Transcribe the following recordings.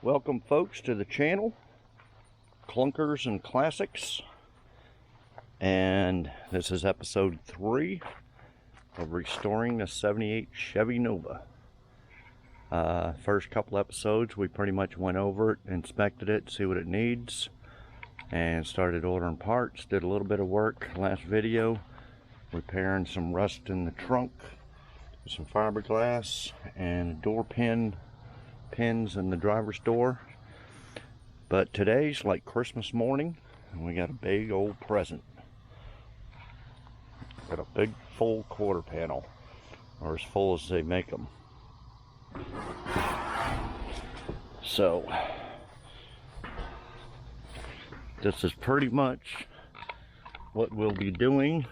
Welcome folks to the channel, Clunkers and Classics, and this is episode 3 of restoring the 78 Chevy Nova. First couple episodes we pretty much went over it, inspected it, see what it needs, and started ordering parts. Did a little bit of work last video, repairing some rust in the trunk, some fiberglass and door pins in the driver's door. But today's like Christmas morning and we got a big old present. Got a big full quarter panel, or as full as they make them. So this is pretty much what we'll be doing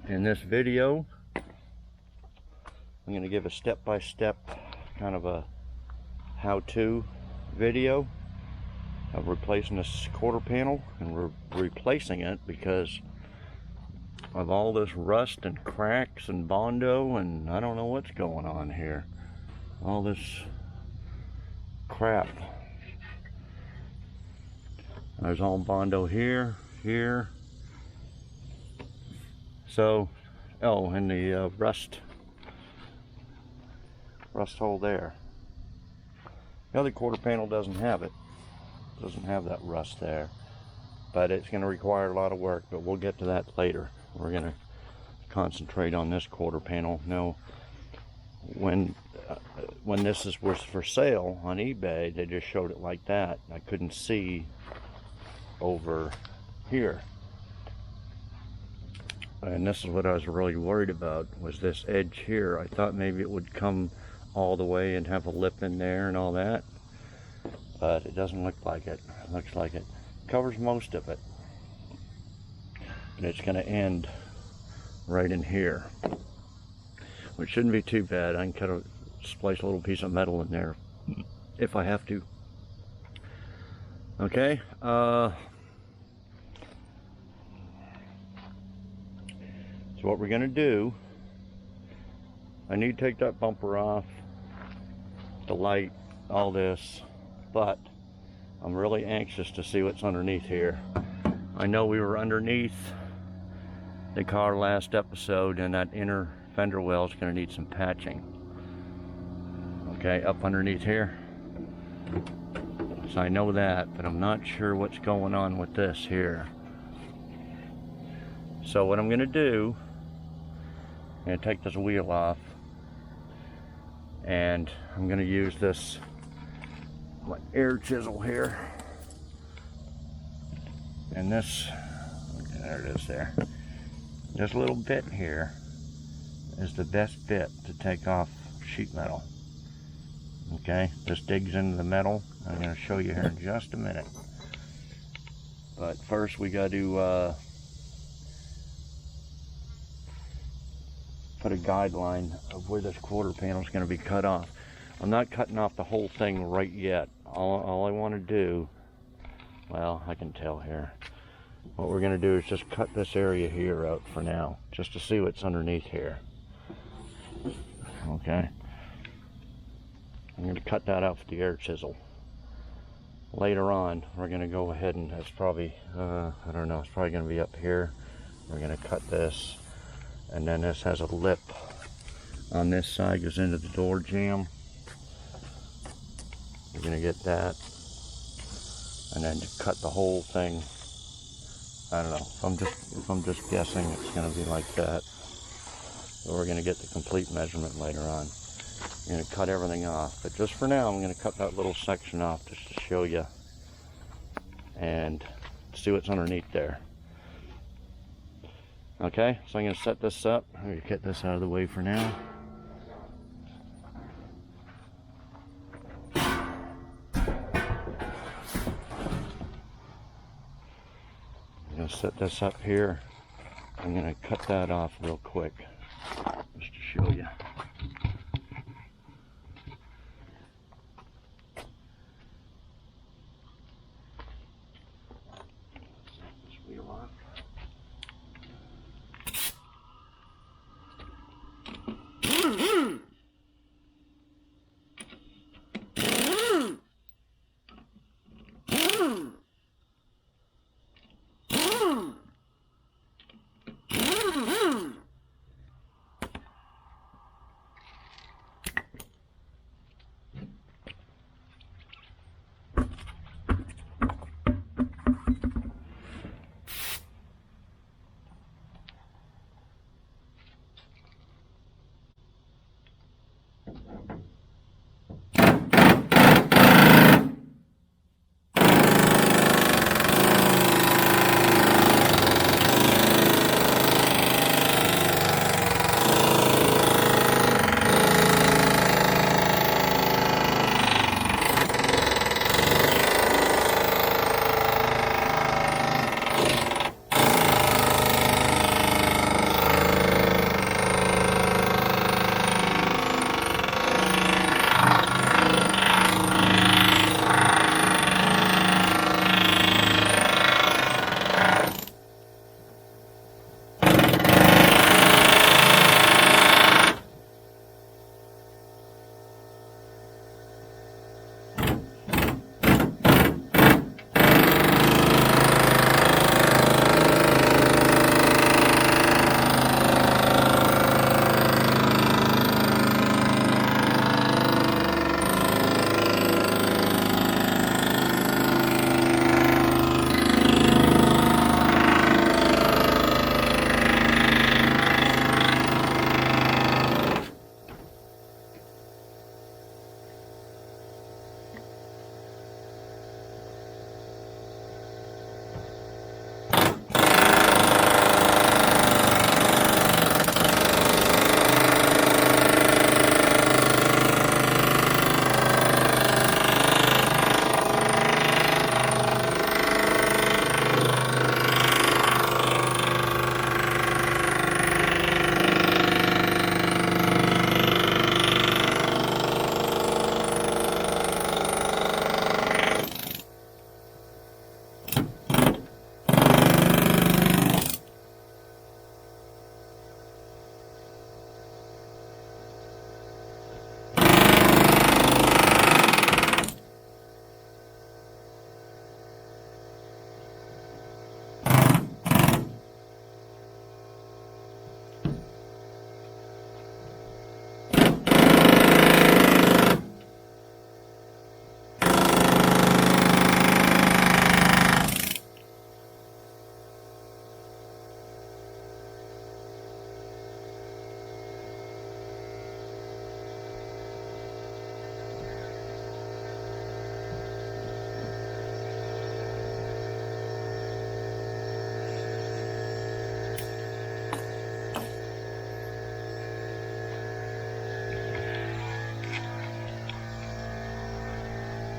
in this video. I'm going to give a step-by-step kind of a how-to video of replacing this quarter panel, and we're replacing it because of all this rust and cracks and Bondo, and I don't know what's going on here. All this crap. There's all Bondo here, here. So, oh, and the rust hole there. The other quarter panel doesn't have it. Doesn't have that rust there. But it's going to require a lot of work, but we'll get to that later. We're going to concentrate on this quarter panel. Now, when this was for sale on eBay, they just showed it like that. I couldn't see over here. And this is what I was really worried about, was this edge here. I thought maybe it would come all the way and have a lip in there and all that, but it doesn't look like it. It looks like it covers most of it, and it's going to end right in here, which shouldn't be too bad. I can splice a little piece of metal in there if I have to. Okay, so what we're going to do, I need to take that bumper off, the light, all this, but I'm really anxious to see what's underneath here. I know we were underneath the car last episode, and that inner fender well is going to need some patching. Okay, up underneath here. So I know that, but I'm not sure what's going on with this here. So what I'm going to do, I'm going to take this wheel off, and I'm going to use this my air chisel here, and this, there it is there, this little bit here is the best bit to take off sheet metal. Okay, this digs into the metal. I'm going to show you here in just a minute, but first we got to put a guideline of where this quarter panel is going to be cut off. I'm not cutting off the whole thing right yet. All I want to do, well, I can tell here. What we're going to do is just cut this area here out for now, just to see what's underneath here. Okay. I'm going to cut that out with the air chisel. Later on, we're going to go ahead and it's probably, I don't know, it's probably going to be up here. We're going to cut this. And then this has a lip on this side, goes into the door jamb. We're going to get that. And then to cut the whole thing, I don't know, if I'm just guessing, it's going to be like that. So we're going to get the complete measurement later on. I'm going to cut everything off. But just for now, I'm going to cut that little section off just to show you and see what's underneath there. Okay, so I'm going to set this up. I'm going to get this out of the way for now. I'm going to set this up here. I'm going to cut that off real quick, just to show you.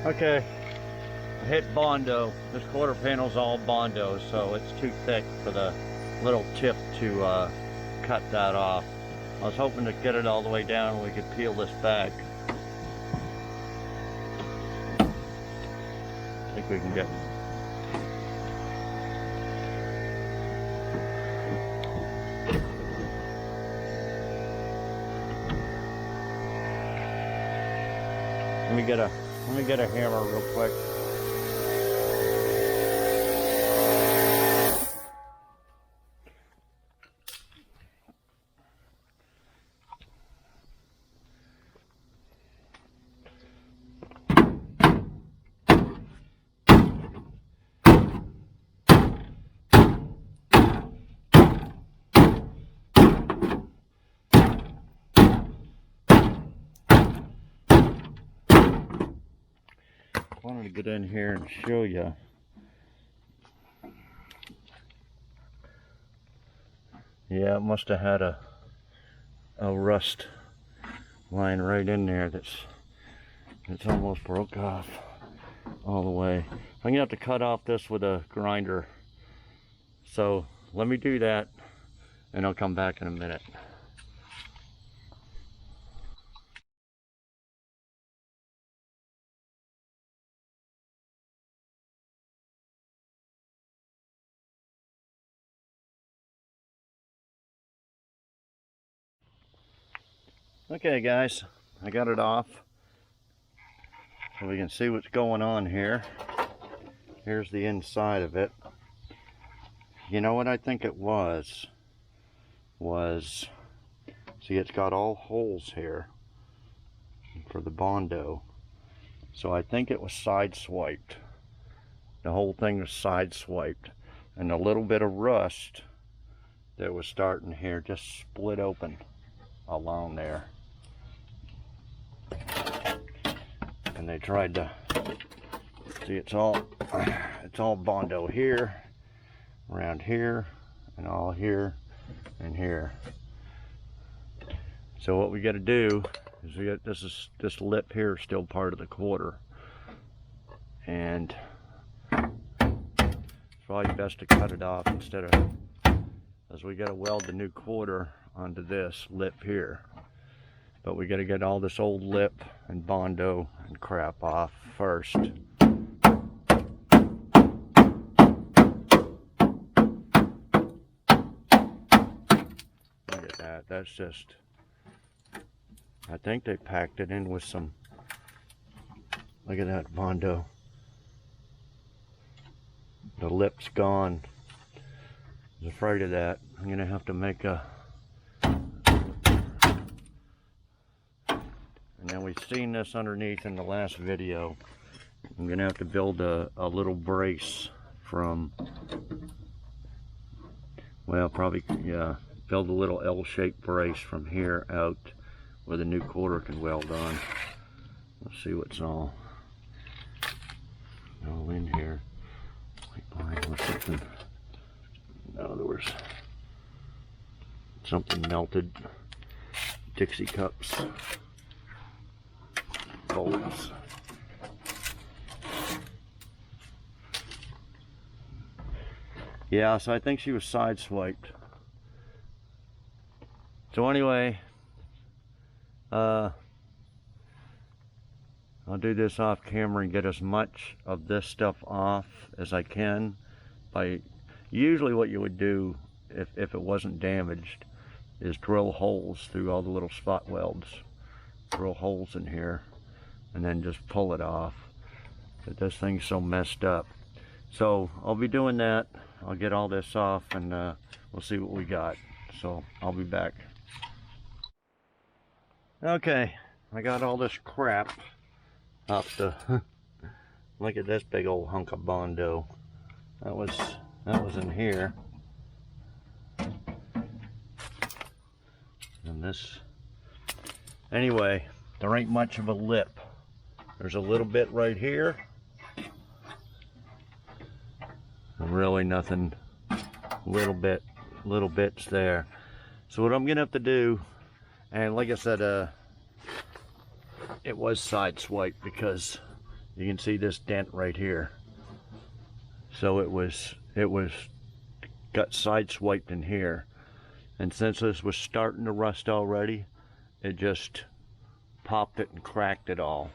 Okay, I hit Bondo. This quarter panel's all Bondo, so it's too thick for the little tip to cut that off. I was hoping to get it all the way down and we could peel this back. I think we can get. Let me get a hammer real quick. I wanted to get in here and show you. Yeah, it must have had a rust line right in there that's almost broke off all the way. I'm gonna have to cut off this with a grinder. So let me do that and I'll come back in a minute. Okay guys, I got it off so we can see what's going on here. Here's the inside of it. You know what I think it was, see, it's got all holes here for the Bondo. So I think it was side swiped. The whole thing was side swiped. And a little bit of rust that was starting here just split open along there. And they tried to, see, it's all Bondo here, around here, and all here, and here. So what we got to do is we got this lip here is still part of the quarter, and it's probably best to cut it off instead of, as we got to weld the new quarter onto this lip here. But we got to get all this old lip and Bondo and crap off first. Look at that. That's just, I think they packed it in with some, look at that Bondo. The lip's gone. I was afraid of that. I'm going to have to make a, and then we've seen this underneath in the last video. I'm going to have to build a little brace from, well, probably, yeah, build a little L-shaped brace from here out where the new quarter can weld on. Let's see what's all in here. Wait, was something, no, there was something melted. Dixie cups. Bowls. Yeah, so I think she was side swiped. So anyway, I'll do this off camera and get as much of this stuff off as I can. By usually what you would do if it wasn't damaged is drill holes through all the little spot welds. Drill holes in here and then just pull it off. But this thing's so messed up. So I'll be doing that. I'll get all this off and we'll see what we got. So I'll be back. Okay, I got all this crap off the look at this big old hunk of Bondo. That was in here. And this, anyway, there ain't much of a lip. There's a little bit right here. And really nothing, little bits there. So what I'm gonna have to do, and like I said, it was side swipe because You can see this dent right here. So it got sideswiped in here. And since this was starting to rust already, it just popped it and cracked it all.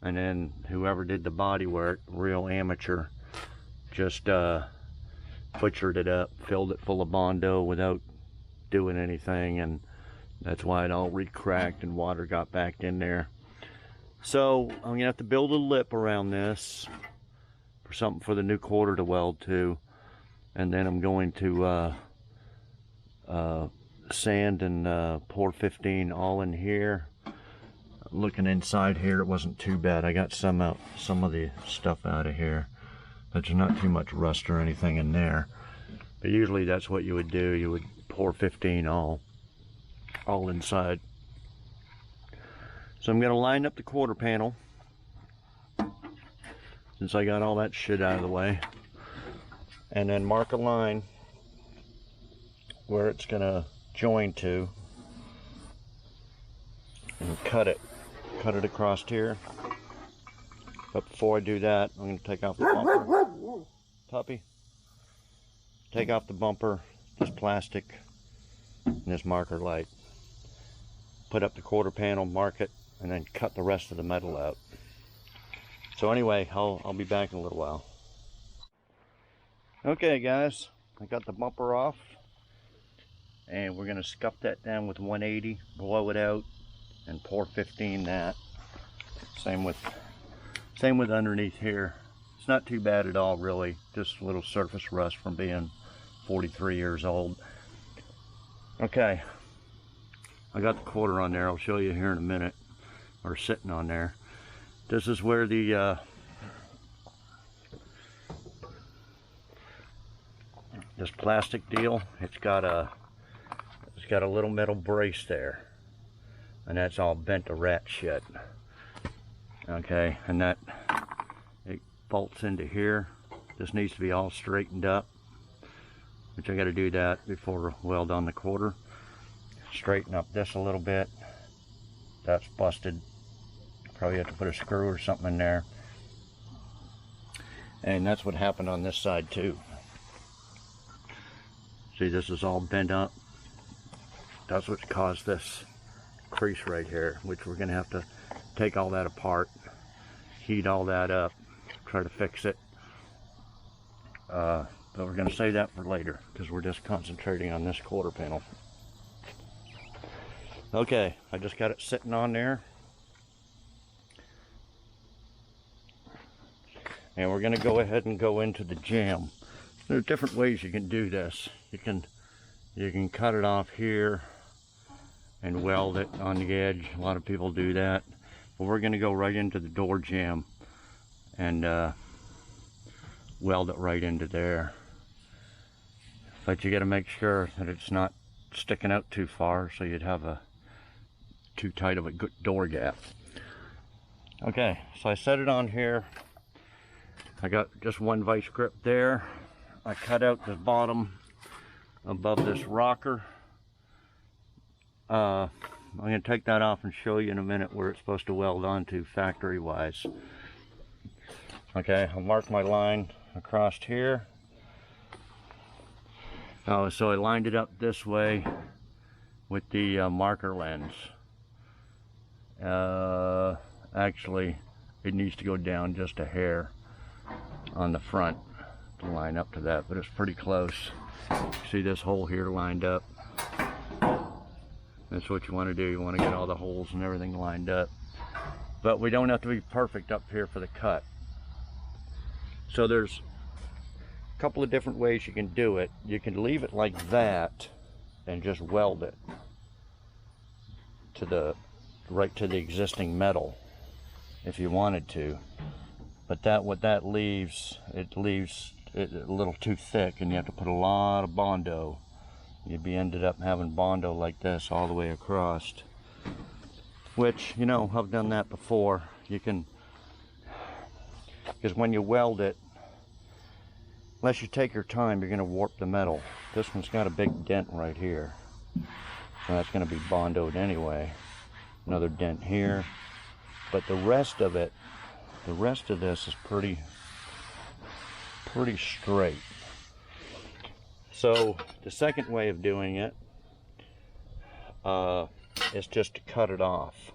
And then whoever did the body work, real amateur, just butchered it up, filled it full of Bondo without doing anything, and that's why it all re-cracked and water got back in there. So I'm gonna have to build a lip around this for something for the new quarter to weld to, and then I'm going to sand and pour 15 all in here. Looking inside here, it wasn't too bad. I got some of the stuff out of here, but there's not too much rust or anything in there. But usually that's what you would do. You would pour 15 all inside. So I'm going to line up the quarter panel, since I got all that shit out of the way, and then mark a line where it's going to join to, and cut it across here. But before I do that, I'm going to take off the bumper. Puppy. Take off the bumper, this plastic, and this marker light. Put up the quarter panel, mark it, and then cut the rest of the metal out. So anyway, I'll be back in a little while. Okay guys, I got the bumper off, and we're going to scuff that down with 180, blow it out, and pour 15 that. Same with underneath here. It's not too bad at all, really. Just a little surface rust from being 43 years old. Okay, I got the quarter on there. I'll show you here in a minute, or sitting on there. This is where the this plastic deal, it's got a little metal brace there, and that's all bent to rat shit. Okay, and that it bolts into here. This needs to be all straightened up, which I got to do that before I weld on the quarter. Straighten up this a little bit. That's busted. Probably have to put a screw or something in there. And that's what happened on this side too. See, this is all bent up. That's what caused this crease right here, which we're gonna have to take all that apart, heat all that up, try to fix it. But we're gonna save that for later, because we're just concentrating on this quarter panel. Okay, I just got it sitting on there. And we're going to go ahead and go into the jam. There are different ways you can do this. You can cut it off here and weld it on the edge. A lot of people do that. But we're going to go right into the door jam and weld it right into there. But you got to make sure that it's not sticking out too far, so you'd have too tight of a good door gap. Okay, so I set it on here. I got just one vice grip there. I cut out the bottom above this rocker. I'm going to take that off and show you in a minute where it's supposed to weld onto factory wise. Okay, I'll mark my line across here. Oh, so I lined it up this way with the marker lens. Actually, it needs to go down just a hair on the front to line up to that, but it's pretty close. See this hole here lined up? That's what you want to do. You want to get all the holes and everything lined up. But we don't have to be perfect up here for the cut. So there's a couple of different ways you can do it. You can leave it like that and just weld it to right to the existing metal if you wanted to. But what that leaves, it leaves it a little too thick, and you have to put a lot of Bondo. You'd be ended up having Bondo like this all the way across, which, you know, I've done that before. You can, because when you weld it, unless you take your time, you're going to warp the metal. This one's got a big dent right here, so that's going to be Bondoed anyway. Another dent here, but the rest of it the rest of this is pretty straight. So the second way of doing it is just to cut it off.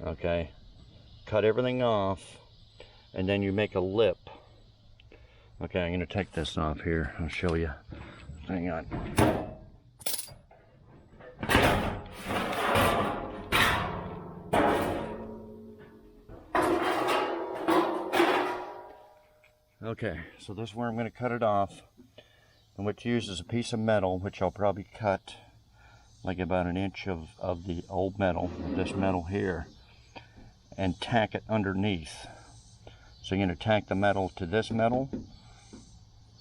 Okay, cut everything off, and then you make a lip. Okay, I'm going to take this off here. I'll show you. Hang on. Okay, so this is where I'm going to cut it off, and what uses a piece of metal, which I'll probably cut like about an inch of the old metal, this metal here, and tack it underneath. So you're going to tack the metal to this metal,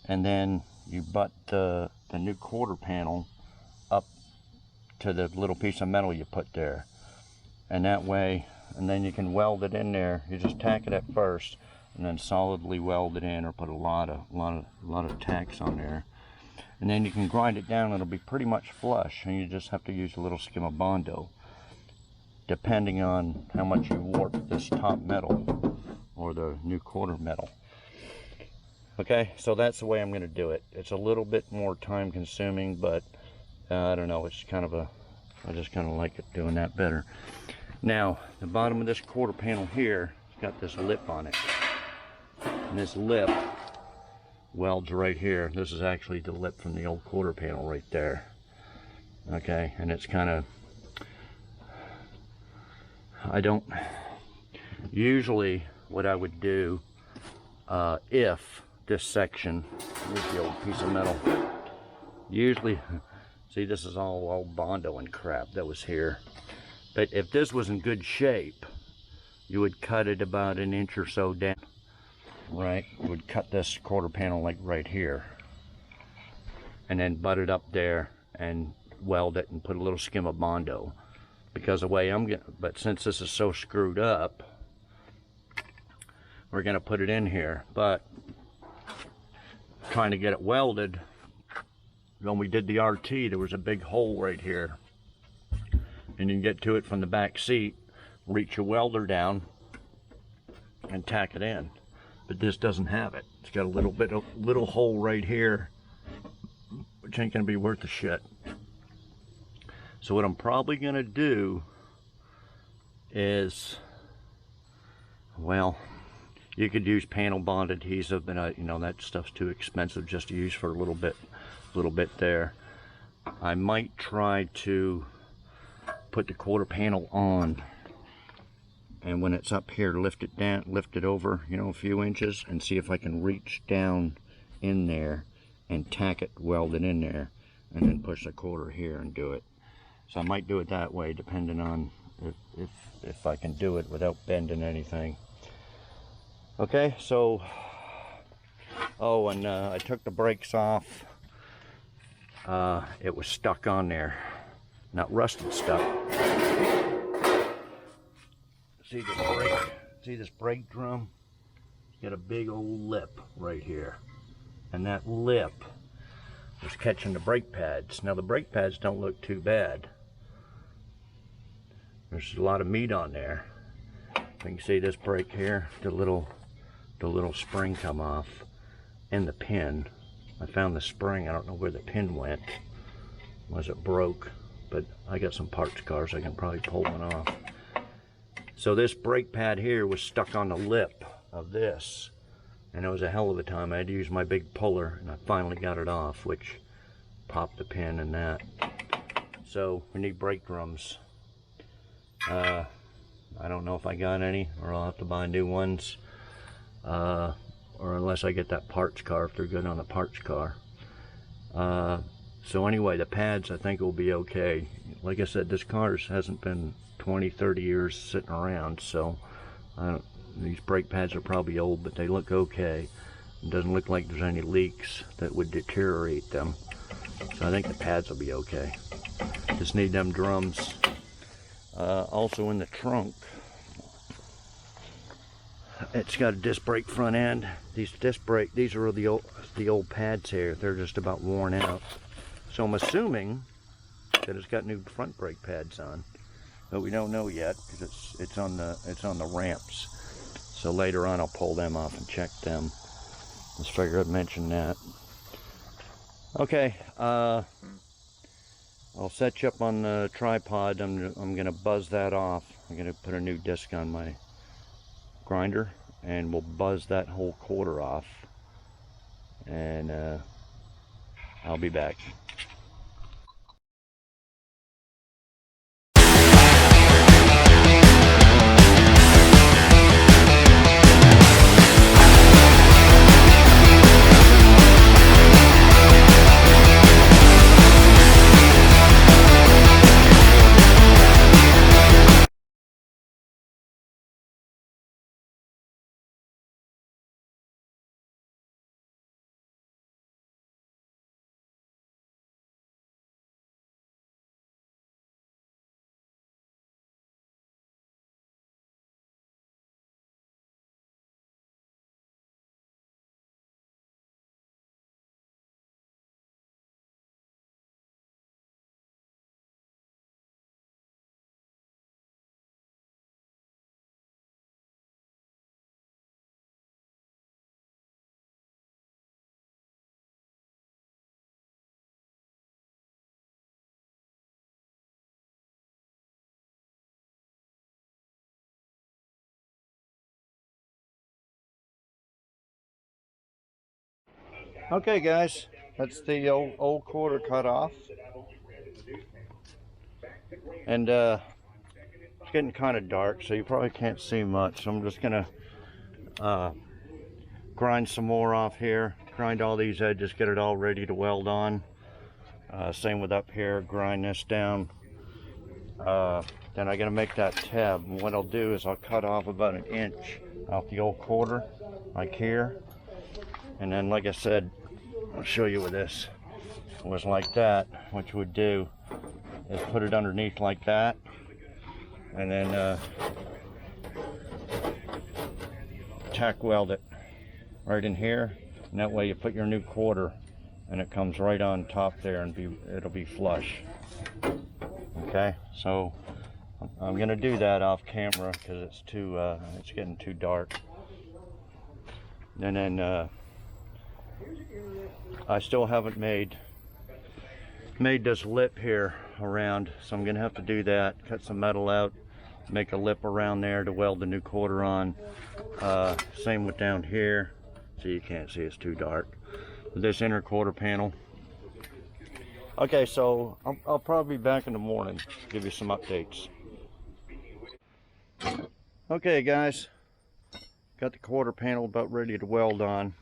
and then you butt the new quarter panel up to the little piece of metal you put there, and that way, and then you can weld it in there. You just tack it at first, and then solidly weld it in, or put a lot of tacks on there, and then you can grind it down. It'll be pretty much flush, and you just have to use a little skim of Bondo, depending on how much you warp this top metal or the new quarter metal. Okay, so that's the way I'm going to do it. It's a little bit more time consuming, but I don't know, it's kind of I just kind of like it doing that better. Now, the bottom of this quarter panel here has got this lip on it. And this lip welds right here. This is actually the lip from the old quarter panel right there. Okay, and it's kind of, I don't, usually what I would do, if this section, here's the old piece of metal, usually, see, this is all old Bondo and crap that was here. But if this was in good shape, you would cut it about an inch or so down. Right, you would cut this quarter panel like right here, and then butt it up there and weld it and put a little skim of Bondo, because the way I'm getting, but since this is so screwed up, we're gonna put it in here. But trying to get it welded, when we did the RT, there was a big hole right here, and you can get to it from the back seat, reach your welder down and tack it in. But this doesn't have it. It's got a little hole right here, which ain't gonna be worth a shit. So what I'm probably gonna do is, well, you could use panel bond adhesive, but you know, that stuff's too expensive just to use for a little bit there. I might try to put the quarter panel on, and when it's up here, lift it down, lift it over, you know, a few inches, and see if I can reach down in there and tack it, weld it in there, and then push the quarter here and do it. So I might do it that way, depending on if I can do it without bending anything. Okay, so, oh, and I took the brakes off. It was stuck on there, not rusted stuck. See this brake drum? It's got a big old lip right here, and that lip was catching the brake pads. Now the brake pads don't look too bad. There's a lot of meat on there. You can see this brake here, the little spring come off, and the pin. I found the spring. I don't know where the pin went. Was it broke? But I got some parts cars. I can probably pull one off. So this brake pad here was stuck on the lip of this, and it was a hell of a time. I had to use my big puller, and I finally got it off, which popped the pin and that. So we need brake drums. I don't know if I got any, or I'll have to buy new ones, or unless I get that parts car, if they're good on the parts car. So anyway, the pads I think will be okay. Like I said, this car hasn't been 20-30 years sitting around, so these brake pads are probably old, but they look okay. It doesn't look like there's any leaks that would deteriorate them, so I think the pads will be okay. Just need them drums. Also in the trunk, it's got a disc brake front end. These are the old pads here. They're just about worn out, so I'm assuming that it's got new front brake pads on, but we don't know yet because it's on the ramps. So later on I'll pull them off and check them. Just figured I'd mention that. Okay, I'll set you up on the tripod. I'm gonna buzz that off. I'm gonna put a new disc on my grinder and we'll buzz that whole quarter off, and I'll be back. Okay guys, that's the old quarter cut off, and it's getting kind of dark, so you probably can't see much. So I'm just gonna grind some more off here, grind all these edges, get it all ready to weld on. Same with up here, grind this down. Then I gotta make that tab, and what I'll do is I'll cut off about 1 inch off the old quarter, like here. And then, like I said, I'll show you with this. It was like that. What you would do is put it underneath like that, and then tack weld it right in here. And that way you put your new quarter, and it comes right on top there, and it'll be flush. Okay, so I'm gonna do that off camera because it's getting too dark. And then I still haven't made this lip here around, so I'm gonna have to do that. Cut some metal out, make a lip around there to weld the new quarter on. Same with down here, so you can't see, it's too dark. This inner quarter panel. Okay, so I'll probably be back in the morning to give you some updates. Okay guys, got the quarter panel about ready to weld on.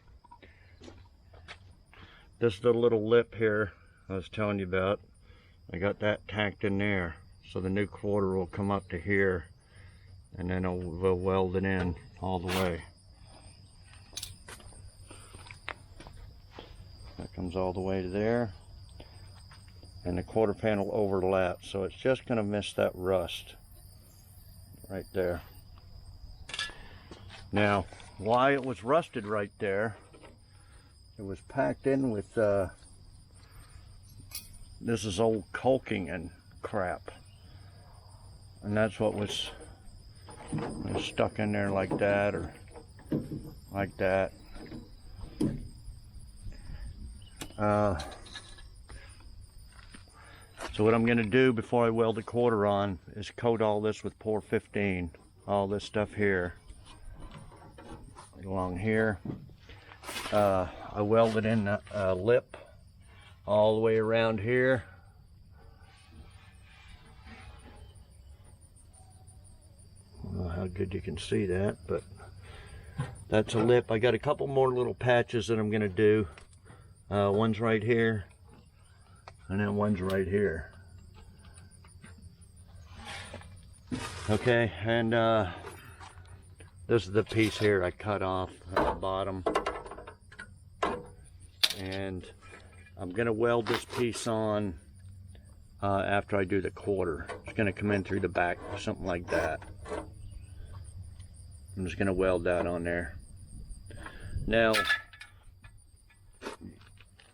This is the little lip here I was telling you about. I got that tacked in there, so the new quarter will come up to here, and then we'll weld it in all the way. That comes all the way to there, and the quarter panel overlaps, so it's just going to miss that rust right there. Now, why it was rusted right there, it was packed in with this is old caulking and crap, and that's what was stuck in there like that, or like that. So what I'm going to do before I weld the quarter on is coat all this with Pour 15, all this stuff here, along here. I welded in a lip all the way around here. I don't know how good you can see that, but that's a lip. I got a couple more little patches that I'm going to do. One's right here, and then one's right here. Okay, and this is the piece here I cut off at the bottom, and I'm going to weld this piece on after I do the quarter. It's going to come in through the back, something like that. I'm just going to weld that on there. Now,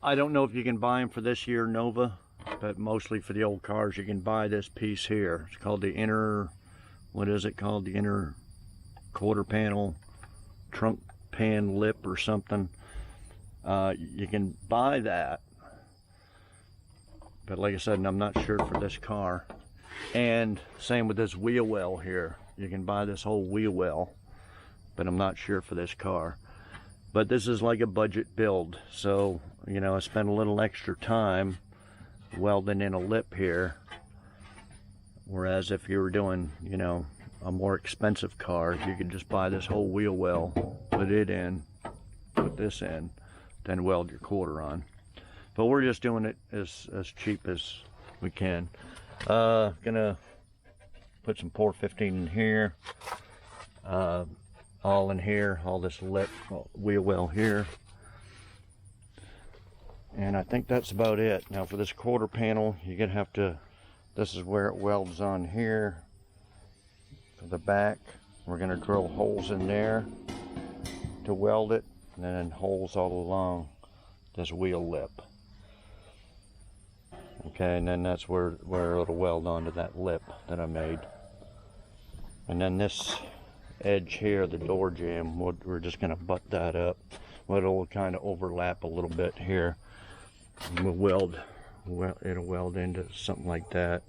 I don't know if you can buy them for this year Nova, but mostly for the old cars you can buy this piece here. It's called the inner, what is it called? The inner quarter panel trunk pan lip or something. You can buy that, but like I said, I'm not sure for this car. And same with this wheel well here. You can buy this whole wheel well, but I'm not sure for this car. But this is like a budget build, so you know, I spent a little extra time welding in a lip here, whereas if you were doing, you know, a more expensive car, you could just buy this whole wheel well, put it in, put this in, then weld your quarter on. But we're just doing it as cheap as we can. Gonna put some 415 in here, all in here, all this lip, wheel well here. And I think that's about it. Now for this quarter panel, you're gonna have to, this is where it welds on here. For the back, we're gonna drill holes in there to weld it, and then holes all along this wheel lip. Okay, and then that's where it'll weld onto that lip that I made. And then this edge here, the door jamb, we're just gonna butt that up. It'll kind of overlap a little bit here. And we'll it'll weld into something like that.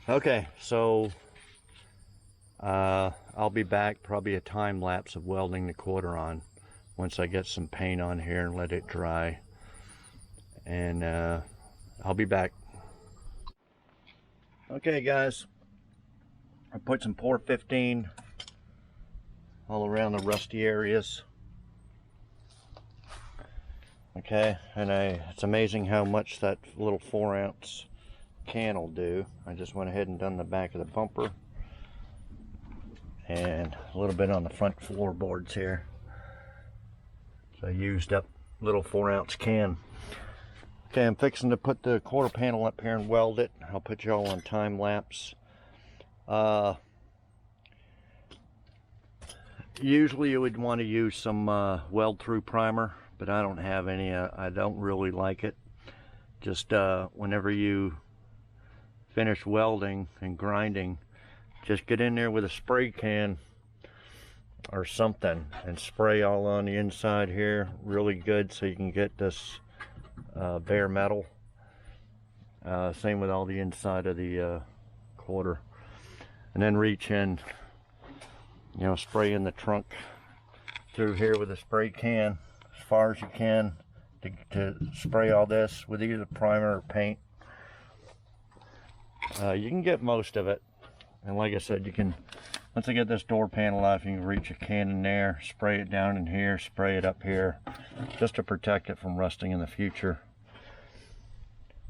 Okay, so I'll be back, probably a time lapse of welding the quarter on once I get some paint on here and let it dry. And I'll be back. Okay guys, I put some 415 all around the rusty areas. Okay, and it's amazing how much that little 4-ounce can will do. I just went ahead and done the back of the bumper and a little bit on the front floorboards here. So I used up a little 4-ounce can. Okay, I'm fixing to put the quarter panel up here and weld it. I'll put y'all on time lapse. Usually you would want to use some weld through primer, but I don't have any. I don't really like it. Just whenever you finish welding and grinding, just get in there with a spray can or something and spray all on the inside here really good so you can get this bare metal. Same with all the inside of the quarter. And then reach in, you know, spray in the trunk through here with a spray can as far as you can to spray all this with either primer or paint. You can get most of it, and like I said, you can, once I get this door panel off, you can reach a can in there, spray it down in here, spray it up here, just to protect it from rusting in the future.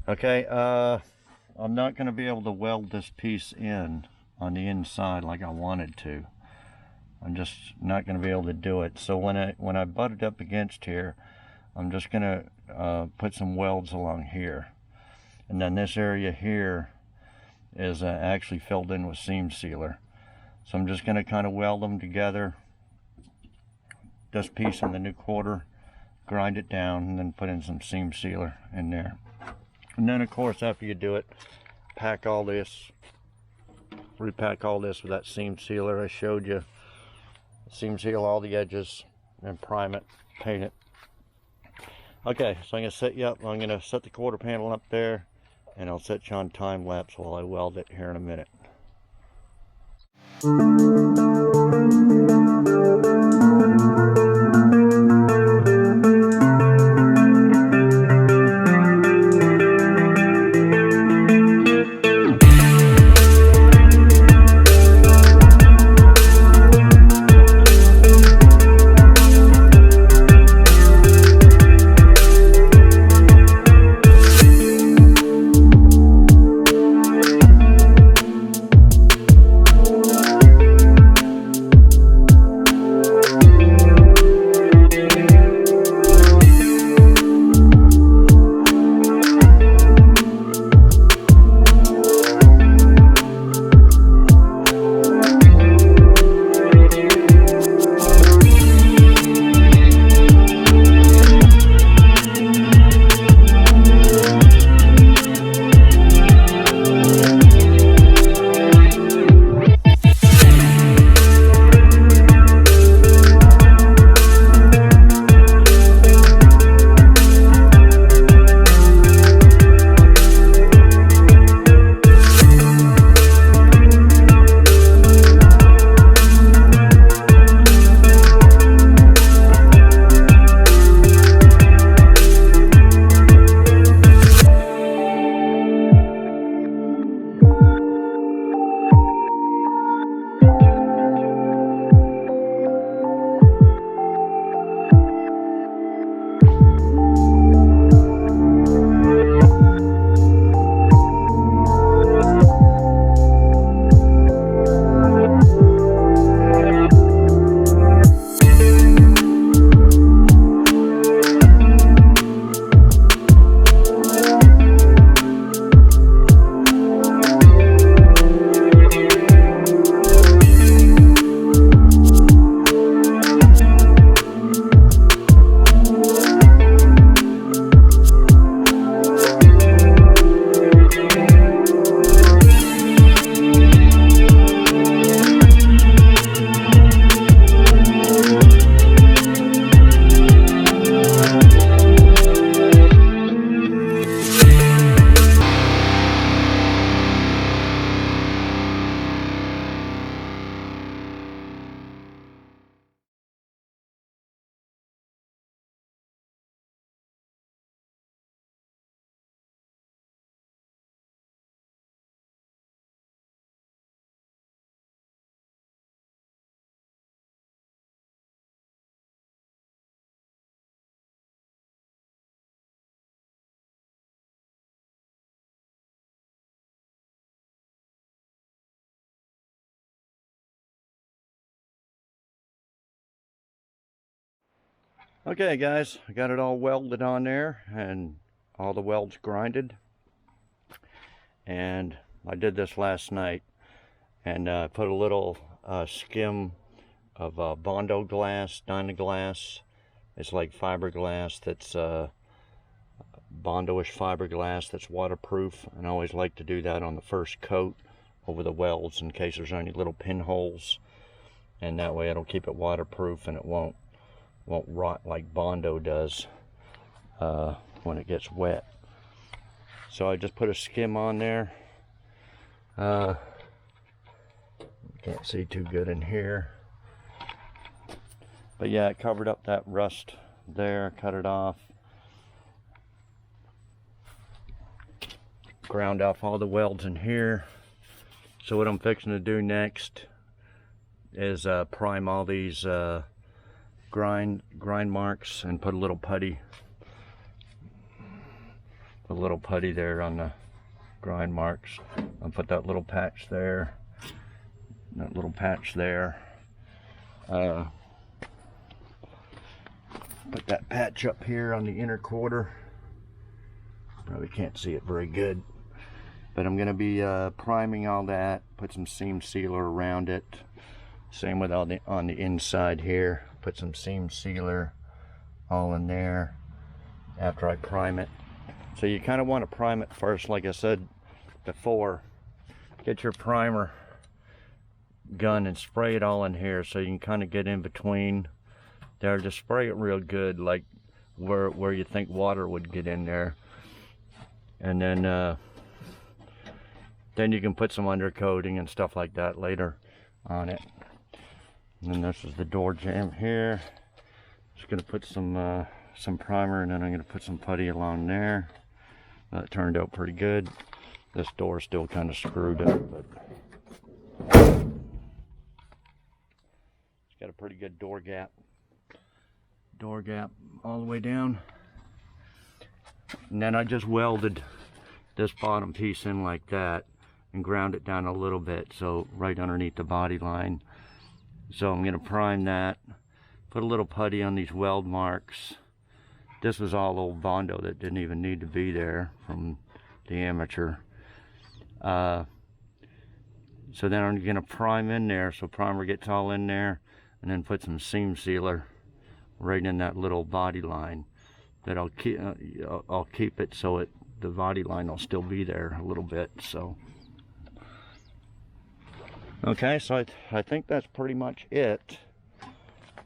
Okay, I'm not going to be able to weld this piece in on the inside like I wanted to. I'm just not going to be able to do it. So when I butt it up against here, I'm just going to put some welds along here, and then this area here is actually filled in with seam sealer. So I'm just going to kind of weld them together, this piece in the new quarter, grind it down, and then put in some seam sealer in there. And then of course after you do it, pack all this, repack all this with that seam sealer I showed you. Seam seal all the edges and prime it, paint it. Okay, so I'm going to set you up. I'm going to set the quarter panel up there, and I'll set you on time lapse while I weld it here in a minute. Okay guys, I got it all welded on there and all the welds grinded, and I did this last night, and put a little skim of Bondo glass, Dynaglass. It's like fiberglass that's Bondo-ish fiberglass that's waterproof, and I always like to do that on the first coat over the welds in case there's any little pinholes, and that way it'll keep it waterproof and it won't rot like Bondo does when it gets wet. So I just put a skim on there. Can't see too good in here, but yeah, it covered up that rust there, cut it off, ground off all the welds in here. So what I'm fixing to do next is prime all these grind marks and put a little putty there on the grind marks, and put that little patch there, that little patch there, put that patch up here on the inner quarter. Probably can't see it very good, but I'm gonna be priming all that, put some seam sealer around it. Same with on the inside here, put some seam sealer all in there after I prime it. So you kind of want to prime it first, like I said before. Get your primer gun and spray it all in here so you can kind of get in between there. Just spray it real good, like where you think water would get in there, and then you can put some undercoating and stuff like that later on it. And then this is the door jamb here. Just gonna put some primer, and then I'm gonna put some putty along there. That turned out pretty good. This door's still kind of screwed up, but it's got a pretty good door gap all the way down. And then I just welded this bottom piece in like that and ground it down a little bit, so right underneath the body line. So I'm going to prime that, put a little putty on these weld marks. This was all old Bondo that didn't even need to be there from the amateur. So then I'm going to prime in there, so primer gets all in there, and then put some seam sealer right in that little body line. That I'll keep it so the body line will still be there a little bit. So okay, so I think that's pretty much it.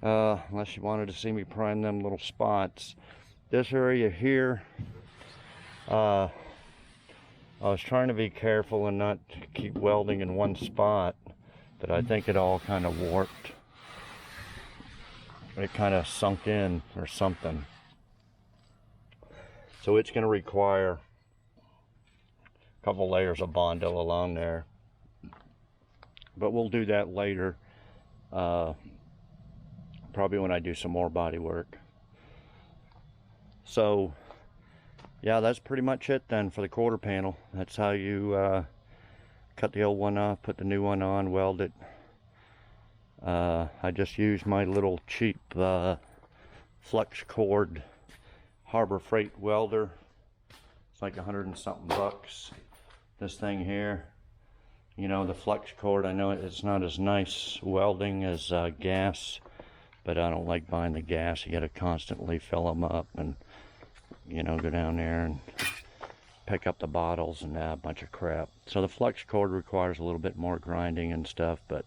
Unless you wanted to see me prime them little spots. This area here, I was trying to be careful and not keep welding in one spot, but I think it all kind of warped. It kind of sunk in or something. So it's going to require a couple layers of Bondo along there. But we'll do that later, probably when I do some more body work. So yeah, that's pretty much it then for the quarter panel. That's how you cut the old one off, put the new one on, weld it. I just used my little cheap flux cord Harbor Freight welder. It's like 100 and something bucks. This thing here, you know, the flux cord, I know it's not as nice welding as gas, but I don't like buying the gas. You got to constantly fill them up and, you know, go down there and pick up the bottles and a bunch of crap. So the flux cord requires a little bit more grinding and stuff, but,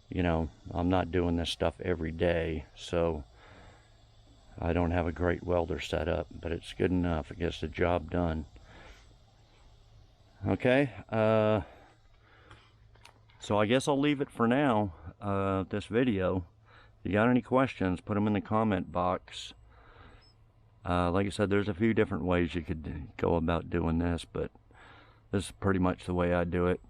you know, I'm not doing this stuff every day, so I don't have a great welder set up, but it's good enough. It gets the job done. Okay, so I guess I'll leave it for now, this video. If you got any questions, put them in the comment box. Like I said, there's a few different ways you could go about doing this, but this is pretty much the way I do it.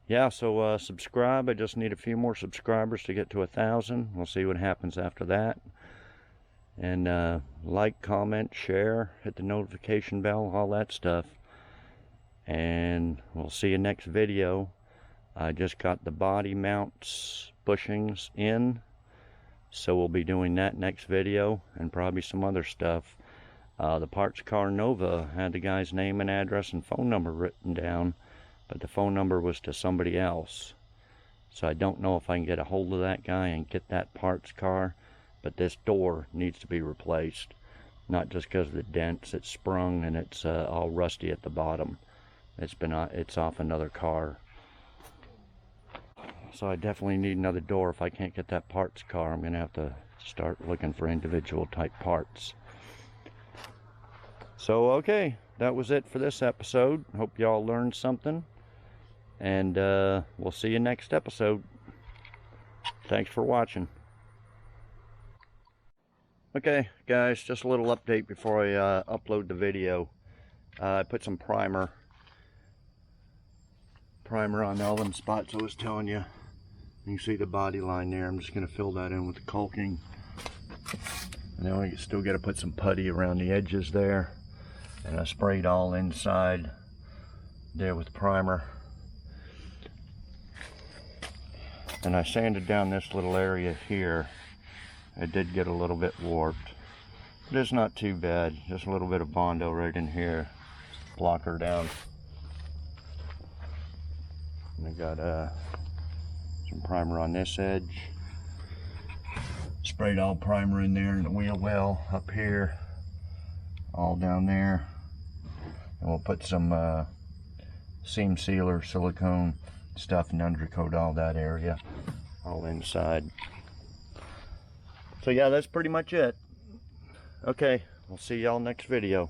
Yeah, so subscribe. I just need a few more subscribers to get to 1,000. We'll see what happens after that. And like, comment, share, hit the notification bell, all that stuff. And we'll see you next video. I just got the body mounts bushings in. So we'll be doing that next video, and probably some other stuff. The Parts Car Nova had the guy's name and address and phone number written down, but the phone number was to somebody else. So I don't know if I can get a hold of that guy and get that parts car, but this door needs to be replaced. Not just because of the dents, it's sprung and it's all rusty at the bottom. It's off another car. So I definitely need another door. If I can't get that parts car, I'm gonna have to start looking for individual type parts. So okay, that was it for this episode. Hope y'all learned something, and we'll see you next episode. Thanks for watching. Okay guys, just a little update before I upload the video. I put some primer on all them spots I was telling you. You can see the body line there. I'm just going to fill that in with the caulking. And then we still got to put some putty around the edges there. And I sprayed all inside there with primer. And I sanded down this little area here. It did get a little bit warped, but it's not too bad. Just a little bit of Bondo right in here. Block her down. And I got some primer on this edge. Sprayed all primer in there in the wheel well up here, all down there. And we'll put some seam sealer, silicone stuff, and undercoat all that area, all inside. So yeah, that's pretty much it. Okay, we'll see y'all next video.